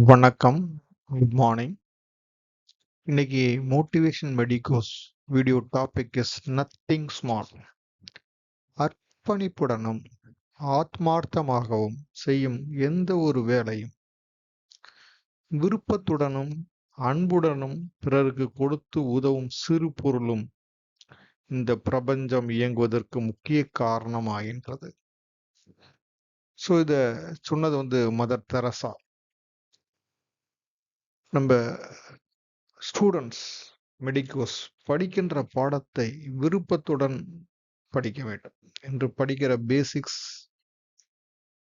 வணக்கம். Good morning. இன்னைக்கு motivation medicos video topic is nothing small. அர்ப்பணிப்புடனும் ஆத்மார்த்தமாகவும் செய்யும் எந்த ஒரு வேலையும் விருப்பத்துடனும் அன்புடனும் பிறருக்கு கொடுத்து உதவும் சிறு பொருளும் இந்த பிரபஞ்சம் இயங்குவதற்கு முக்கிய காரணமாகின்றது. ஸோ இத சொன்னது மதர் தெரசா. நம்ம ஸ்டூடெண்ட்ஸ் மெடிக்கோஸ் படிக்கின்ற பாடத்தை விருப்பத்துடன் படிக்க வேண்டும். என்று படிக்கிற பேசிக்ஸ்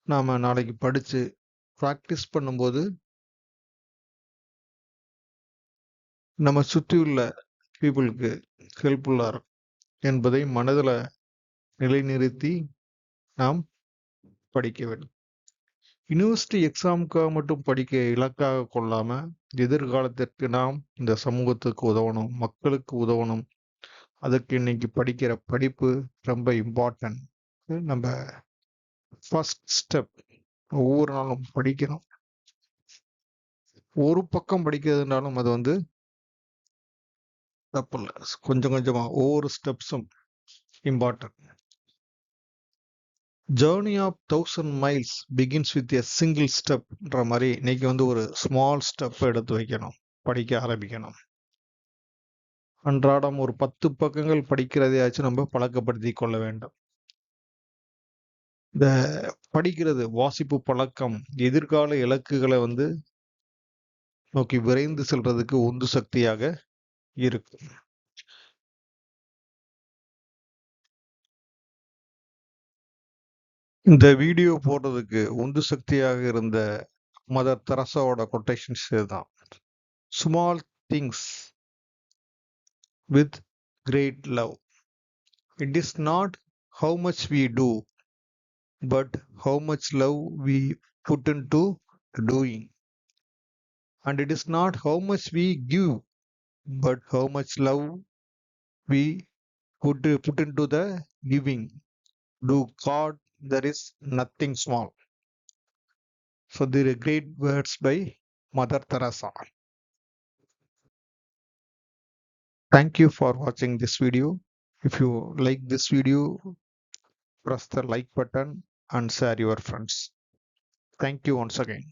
நாம நாளைக்கு படிச்சு ப்ராக்டிஸ் பண்ணும்போது நம்ம சுற்றியுள்ள பீப்புளுக்கு ஹெல்ப்ஃபுல்லா இருக்கும் என்பதை மனதில் நிலைநிறுத்தி நாம் படிக்க வேண்டும். யூனிவர்சிட்டி எக்ஸாமுக்காக மட்டும் படிக்க இலக்காக கொள்ளாம எதிர்காலத்திற்கு நாம் இந்த சமூகத்துக்கு உதவணும், மக்களுக்கு உதவணும். அதுக்கு இன்னைக்கு படிக்கிற படிப்பு ரொம்ப இம்பார்ட்டன்ட். நம்ம ஃபர்ஸ்ட் ஸ்டெப் ஒவ்வொரு நாளும் படிக்கணும். ஒரு பக்கம் படிக்கிறதுனாலும் அது தப்பு இல்லை. கொஞ்சம் கொஞ்சமா ஒவ்வொரு ஸ்டெப்ஸும் important. Journey of 1000 miles begins with a single ஸ்டெப்ன்ற மாதிரி இன்னைக்கு ஒரு ஸ்மால் ஸ்டெப் எடுத்து வைக்கணும், படிக்க ஆரம்பிக்கணும். அன்றாடம் ஒரு 10 பக்கங்கள் படிக்கிறதையாச்சும் நம்ம பழக்கப்படுத்தி கொள்ள வேண்டும். இந்த படிக்கிறது வாசிப்பு பழக்கம் எதிர்கால இலக்குகளை நோக்கி விரைந்து செல்றதுக்கு உந்து சக்தியாக இருக்கும். இந்த வீடியோ போடுறதுக்கு உந்து சக்தியாக இருந்த மதர் தெரசாவோட கொட்டேஷன்ஸ் இதுதான். Small things with great love. It is not how much we do, but how much love we put into doing. And it is not how much we give, but how much love we put into the giving. To God, there is nothing small. So there are great words by Mother Teresa. Thank you for watching this video. If you like this video, press the like button and share your friends. Thank you once again.